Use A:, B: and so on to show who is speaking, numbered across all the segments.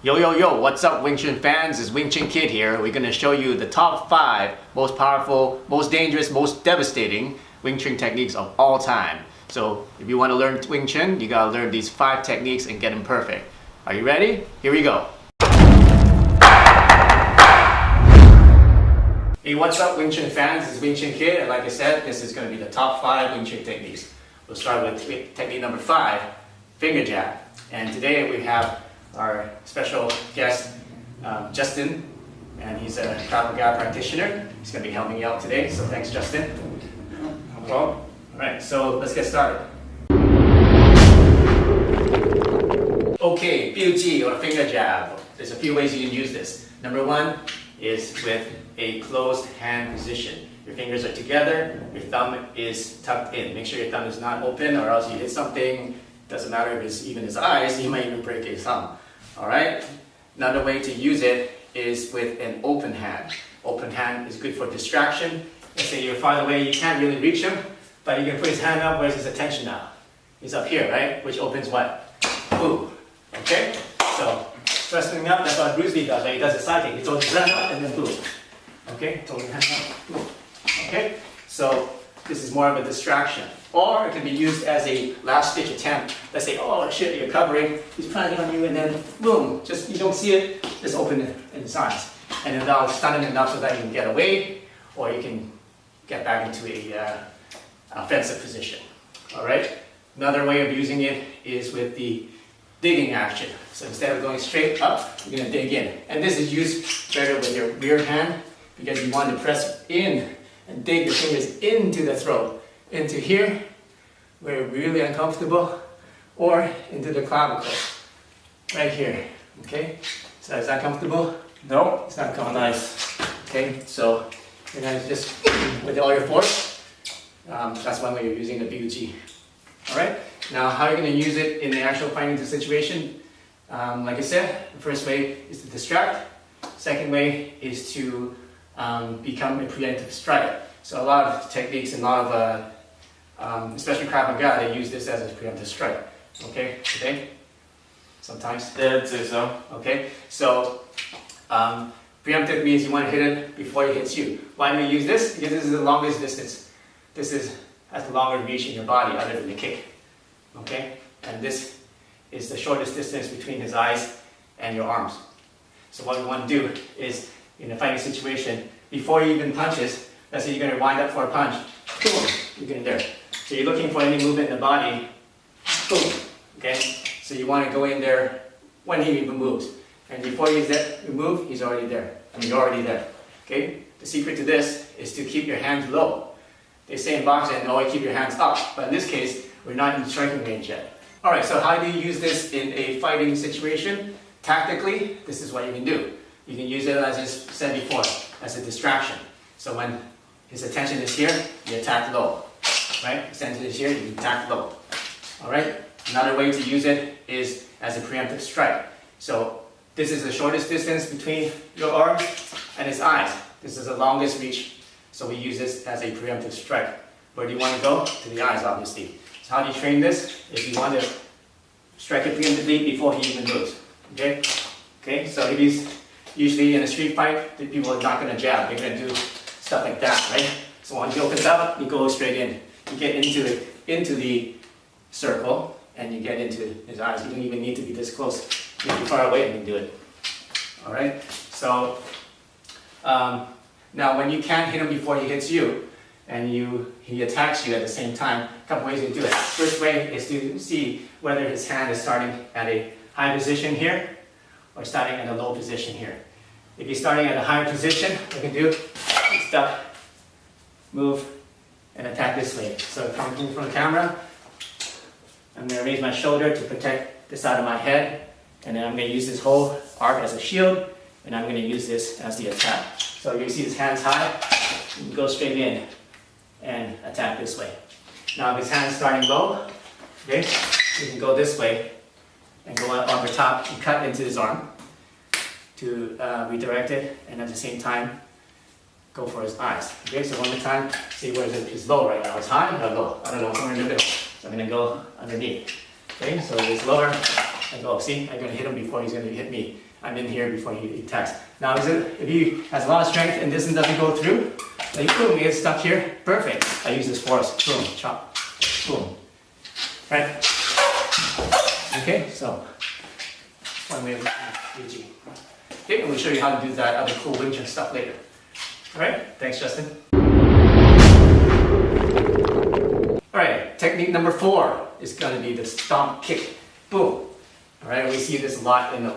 A: Yo, yo, yo, what's up Wing Chun fans? It's Wing Chun Kid here. We're going to show you the top 5 most powerful, most dangerous, most devastating Wing Chun techniques of all time. So if you want to learn Wing Chun, you got to learn these 5 techniques and get them perfect. Are you ready? Here we go. Hey, what's up Wing Chun fans? It's Wing Chun Kid, and like I said, this is going to be the top 5 Wing Chun techniques. We'll start with technique number 5, finger jab. And today we have our special guest, Justin, and he's a Krav Maga practitioner. He's going to be helping you out today, so thanks, Justin. No problem. All right, so let's get started. Okay, BUG or finger jab. There's a few ways you can use this. Number 1 is with a closed hand position. Your fingers are together, your thumb is tucked in. Make sure your thumb is not open, or else you hit something. Doesn't matter if it's even his eyes, you might even break his thumb. Alright? Another way to use it is with an open hand. Open hand is good for distraction. Let's say you're far away, you can't really reach him, but you can put his hand up. Where's his attention now? He's up here, right? Which opens what? Boom. Okay? So, first thing up, that's what Bruce Lee does, right? He does a side kick. He throws his hand up and then boom. Okay? Throws his hand up, boom. Okay? So, this is more of a distraction. Or it can be used as a last ditch attempt. Let's say, oh shit, you're covering, he's planning on you, and then boom, just you don't see it, just open it in his eyes. And then that'll stun him enough so that you can get away, or you can get back into a offensive position. Alright? Another way of using it is with the digging action. So instead of going straight up, you're going to dig in. And this is used better with your rear hand, because you want to press in and dig your fingers into the throat. Into here, where you're really uncomfortable, or into the clavicle, right here, okay? So is that comfortable?
B: No,
A: it's not comfortable.
B: Nice.
A: Okay, so you're going to just, with all your force, that's one way you're using the BUG. Alright, now how you're going to use it in the actual fighting situation, like I said, the first way is to distract, second way is to become a preemptive strike. So a lot of techniques and a lot of especially Krav Maga, they use this as a preemptive strike. Okay, you think? Sometimes?
B: Yeah, I'd say so.
A: Okay, so preemptive means you want to hit it before it hits you. Why do we use this? Because this is the longest distance. This has the longer reach in your body other than the kick. Okay, and this is the shortest distance between his eyes and your arms. So what we want to do is, in a fighting situation, before he even punches, let's say you're going to wind up for a punch, boom, you get in there. So you're looking for any movement in the body, boom, okay? So you want to go in there when he even moves. And before you move, he's already there. I mean, you're already there, okay? The secret to this is to keep your hands low. They say in boxing, always keep your hands up. But in this case, we're not in striking range yet. All right, so how do you use this in a fighting situation? Tactically, this is what you can do. You can use it, as I said before, as a distraction. So when his attention is here, you attack low. Right? His attention is here, you attack low. Alright? Another way to use it is as a preemptive strike. So this is the shortest distance between your arms and his eyes. This is the longest reach. So we use this as a preemptive strike. Where do you want to go? To the eyes, obviously. So how do you train this? If you want to strike it preemptively before he even moves. Okay? Okay, so if he's usually in a street fight, the people are not going to jab. They're going to do stuff like that, right? So once he opens up, you go straight in. You get into the circle, and you get into his eyes. You don't even need to be this close. You can be far away and you can do it. Alright? So, now when you can't hit him before he hits you, and he attacks you at the same time, a couple ways you can do it. First way is to see whether his hand is starting at a high position here, or starting at a low position here. If he's starting at a higher position, what you can do is duck, move, and attack this way. So coming from the camera, I'm going to raise my shoulder to protect the side of my head, and then I'm going to use this whole arc as a shield, and I'm going to use this as the attack. So you see his hands high, you can go straight in and attack this way. Now if his hand's starting low, okay, you can go this way and go up over top and cut into his arm to redirect it, and at the same time go for his eyes. Okay, so one more time, see where it's low right now. It's high or low? I don't know, somewhere in the middle. So I'm going to go underneath. Okay, so it's lower I go, see, I'm gonna hit him before he's gonna hit me. I'm in here before he attacks. Now, if he has a lot of strength and this doesn't go through, like boom, he gets stuck here, perfect. I use this force, boom, chop, boom, right? Okay, so one way of reaching. Okay, and we'll show you how to do that other cool Wing Chun stuff later. All right, thanks, Justin. All right, technique number 4 is going to be the stomp kick. Boom. All right, we see this a lot in a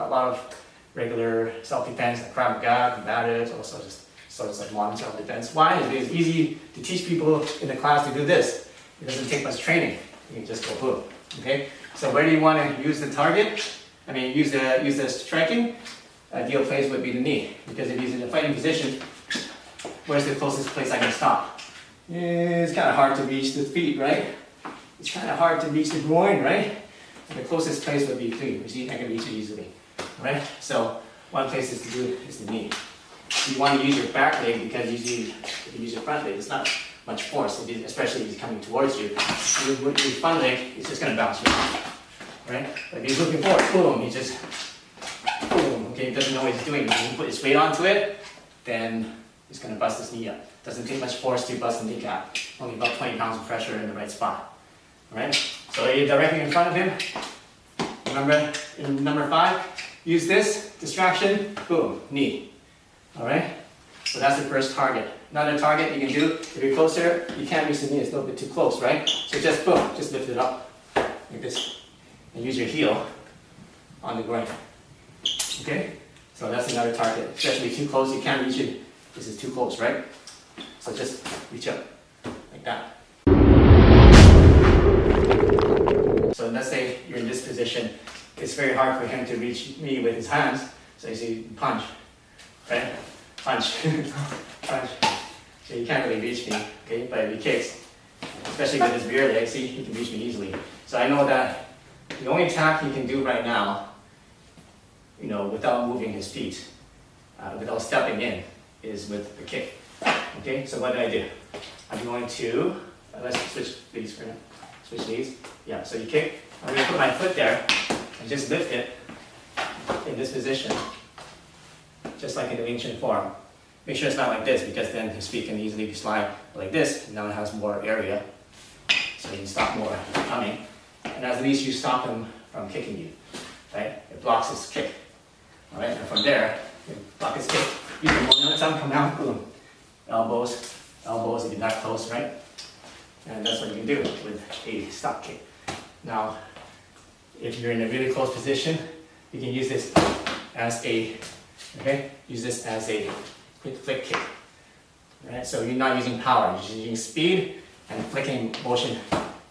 A: lot of regular self-defense, like Krav Maga, combatants, also just sorts like modern self-defense. Why? It's easy to teach people in the class to do this. It doesn't take much training. You can just go boom. Okay. So where do you want to use the target? I mean, use the striking. Ideal place would be the knee, because if he's in a fighting position, where's the closest place I can stop? It's kind of hard to reach the feet, right? It's kind of hard to reach the groin, right? The closest place would be clean. You see, I can reach it easily, right? So one place is to do it is the knee. You want to use your back leg, because usually if you use your front leg, it's not much force, especially if he's coming towards you. With your front leg, it's just going to bounce you off, right? But if he's looking forward, boom, he just, boom, okay, he doesn't know what he's doing. If he put his weight onto it, then he's going to bust his knee up. Doesn't take much force to bust the kneecap. Only about 20 pounds of pressure in the right spot, all right? So you're directly in front of him. Remember, in number 5, use this, distraction, boom, knee, all right? So that's the first target. Another target you can do, if you're closer, you can't reach the knee, it's a little bit too close, right? So just boom, just lift it up, like this, and use your heel on the groin, okay? So that's another target, especially too close, you can't reach it, this is too close, right? So just reach up, like that. So let's say you're in this position, it's very hard for him to reach me with his hands, so you see, punch, right? Punch, punch. So you can't really reach me, okay? But if he kicks, especially with his rear leg, see, he can reach me easily. So I know that the only attack he can do right now, you know, without moving his feet, without stepping in, is with the kick. Okay, so what do I do? I'm going to, let's switch these for now. Switch these. Yeah, so you kick. I'm going to put my foot there and just lift it in this position, just like in the Wing Chun form. Make sure it's not like this, because then his feet can easily slide like this. Now it has more area, so you can stop more coming. And at least you stop him from kicking you, right? It blocks his kick. All right, and from there, you block his kick. You can momentum, come out, boom. Elbows, elbows, if you're that close, right? And that's what you can do with a stop kick. Now, if you're in a really close position, you can use this as a, okay? Use this as a quick flick kick, right? So you're not using power, you're just using speed and flicking motion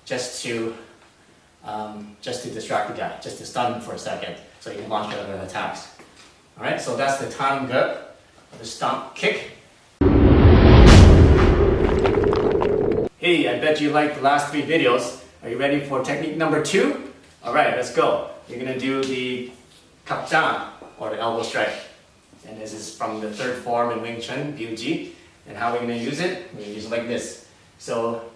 A: just to distract the guy, just to stun him for a second, so you can launch other attacks. All right, so that's the time gut, the stomp kick. Hey, I bet you liked the last 3 videos. Are you ready for technique number 2? All right, let's go. You're gonna do the kap down, or the elbow strike. And this is from the 3rd form in Wing Chun, BUG. And how we're gonna use it? We're gonna use it like this. So,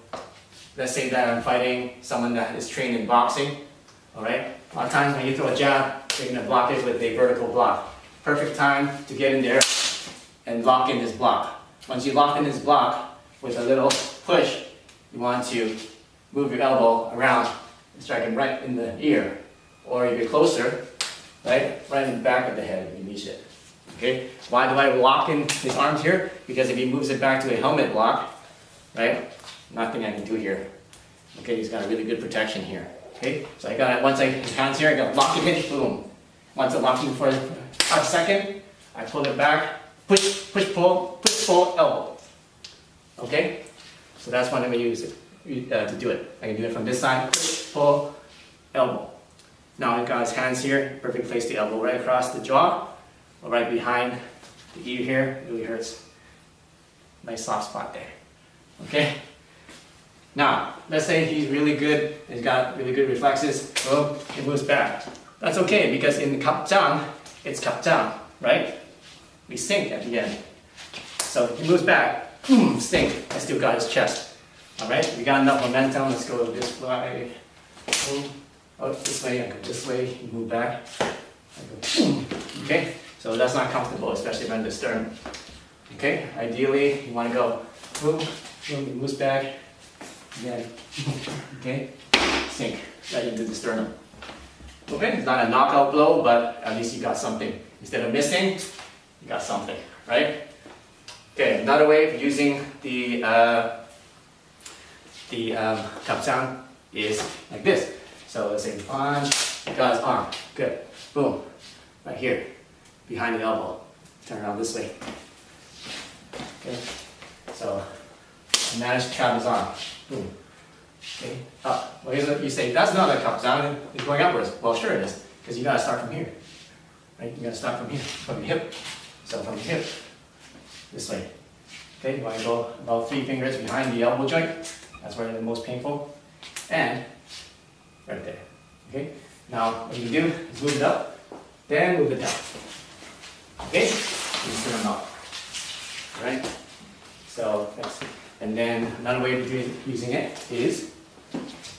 A: let's say that I'm fighting someone that is trained in boxing. All right, a lot of times when you throw a jab, you're gonna block it with a vertical block. Perfect time to get in there and lock in this block. Once you lock in this block with a little push, you want to move your elbow around and strike him right in the ear. Or if you're closer, right in the back of the head if you reach it. Okay? Why do I lock in his arms here? Because if he moves it back to a helmet block, right, nothing I can do here. Okay, he's got a really good protection here. Okay, so I got it, once his hands here, I got to lock him in, boom. Once I lock him for a second, I pull it back, push, pull, elbow. Okay? So that's when I'm going to use it, to do it. I can do it from this side, push, pull, elbow. Now I've got his hands here, perfect place to elbow, right across the jaw, or right behind the ear here, it really hurts. Nice soft spot there. Okay? Now, let's say he's really good, he's got really good reflexes, boom, he moves back. That's okay, because in the kap down, it's kap down, right? We sink at the end. So he moves back, boom, sink, I still got his chest. Alright, we got enough momentum, let's go this way, boom, Oh, this way, I go this way, you move back. I go boom. Okay? So that's not comfortable, especially around the sternum. Okay? Ideally, you want to go boom, boom, it moves back. Again. Okay? Sink right into the sternum. Okay? It's not a knockout blow, but at least you got something. Instead of missing, you got something, right? Okay, another way of using the cup sound is like this. So let's say punch, got his arm, good, boom, right here, behind the elbow, turn around this way. Okay, so manage to trap his arm, boom, okay, up. Well, here's what you say, that's not a cup sound, it's going upwards. Well, sure it is, because you gotta start from here, right? You gotta start from here, from the hip. So from the hip, this way. Okay, you want to go about 3 fingers behind the elbow joint. That's where it's the most painful. And right there. Okay, now what you can do is move it up, then move it down. Okay, just turn them out. Right? So that's, and then another way of using it is,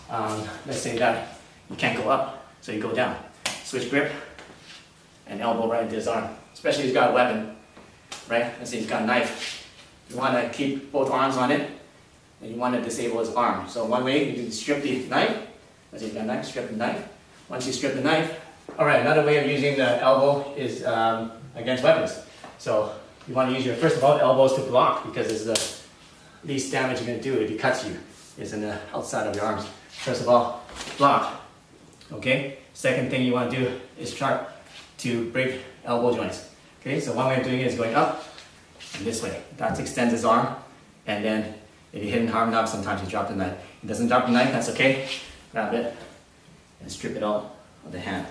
A: let's say that you can't go up, so you go down. Switch grip and elbow right into his arm. Especially if he's got a weapon, right? Let's say he's got a knife. You want to keep both arms on it, and you want to disable his arm. So one way, you can strip the knife. Let's say you've got a knife, strip the knife. Once you strip the knife, alright, another way of using the elbow is against weapons. So you want to use your, first of all, elbows to block, because it's the least damage you're going to do if he cuts you, is in the outside of your arms. First of all, block. Okay? Second thing you want to do is try to break elbow joints. Okay, so one way of doing it is going up and this way. That extends his arm, and then if you hit him hard enough, sometimes you drop the knife. If he doesn't drop the knife, that's okay. Grab it and strip it out of the hand.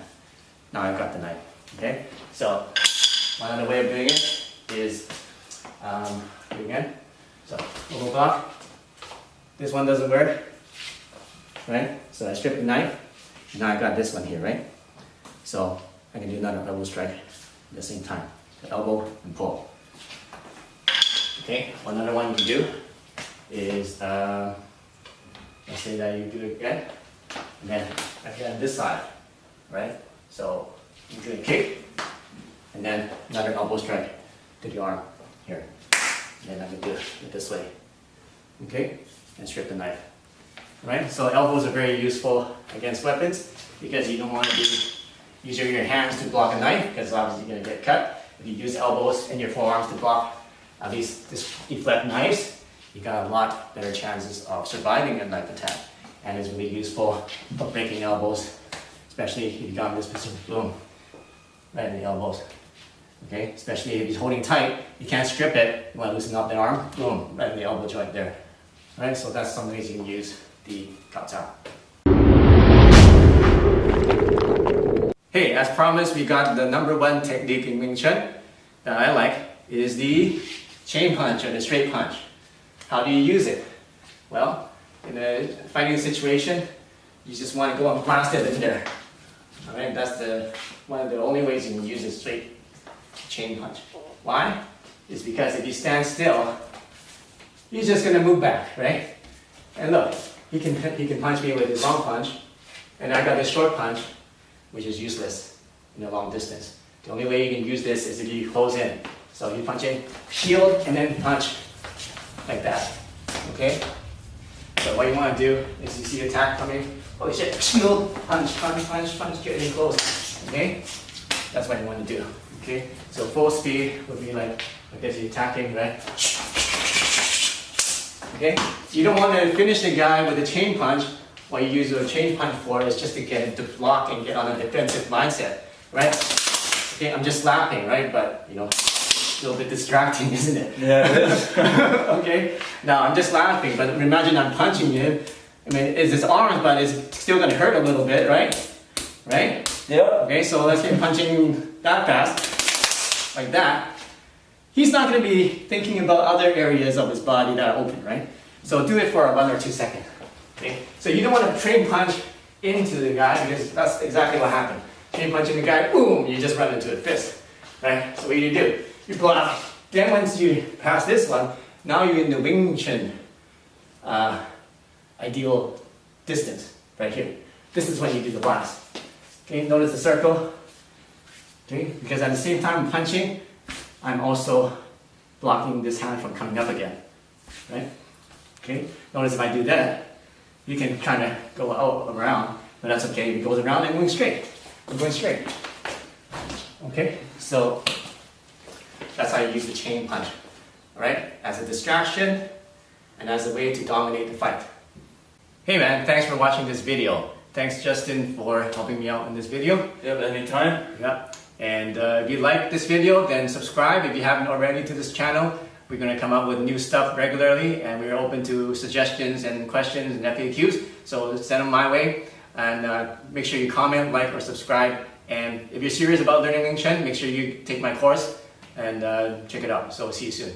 A: Now I've got the knife. Okay, so one other way of doing it is again. So elbow block. This one doesn't work, right? So I strip the knife. Now I got this one here, right? So I can do another elbow strike at the same time. The elbow and pull. Okay, one other one you can do is, let's say that you do it again, and then again this side, right? So you do a kick, and then another elbow strike to the arm here. And then I can do it this way. Okay, and strip the knife. Right? So elbows are very useful against weapons, because you don't want to be using your hands to block a knife, because obviously you're going to get cut. If you use elbows and your forearms to block at least deflect knives, you got a lot better chances of surviving a knife attack. And it's really useful for breaking elbows, especially if you got this position, boom, right in the elbows. Okay, especially if he's holding tight, you can't strip it, you want to loosen up the arm, boom, right in the elbow joint there. Alright, so that's some ways you can use the kaptao. Hey, as promised, we got the #1 technique in Wing Chun that I like, is the chain punch or the straight punch. How do you use it? Well, in a fighting situation, you just want to go and blast it in there. Alright, that's one of the only ways you can use a straight chain punch. Why? It's because if you stand still, he's just going to move back, right? And look, he can punch me with his long punch, and I got this short punch, which is useless in a long distance. The only way you can use this is if you close in. So you punch in, shield, and then punch like that. Okay? So what you want to do is you see attack coming, holy shit, shield, punch, punch, punch, punch, get in close. Okay? That's what you want to do. Okay? So full speed would be like this, you're attacking, right? Okay? You don't want to finish the guy with a chain punch. What you use a chain punch for is just to get him to block and get on a defensive mindset, right? Okay, I'm just laughing, right? But, you know, a little bit distracting, isn't it?
B: Yeah, it is.
A: Okay, now I'm just laughing, but imagine I'm punching him. I mean, it's his arms, but it's still going to hurt a little bit, right? Right?
B: Yeah.
A: Okay, so let's get punching that fast, like that. He's not going to be thinking about other areas of his body that are open, right? So do it for 1 or 2 seconds. Okay? So you don't want to train punch into the guy, because that's exactly what happened. Train punch in the guy, boom, you just run into a fist. Right? So what do? You block. Then once you pass this one, now you're in the Wing Chun ideal distance, right here. this is when you do the blast. Okay, notice the circle. Okay, because at the same time I'm punching, I'm also blocking this hand from coming up again. Right? Okay, notice if I do that, you can kind of go out around, but that's okay. If it goes around, I'm going straight. I'm going straight. Okay, so that's how you use the chain punch. Alright, as a distraction and as a way to dominate the fight. Hey man, thanks for watching this video. Thanks Justin for helping me out in this video.
B: Yep, anytime.
A: Yeah. And if you like this video, then subscribe if you haven't already to this channel. We're going to come up with new stuff regularly, and we're open to suggestions and questions and FAQs. So send them my way, and make sure you comment, like, or subscribe. And if you're serious about learning Wing Chun, make sure you take my course and check it out. So see you soon.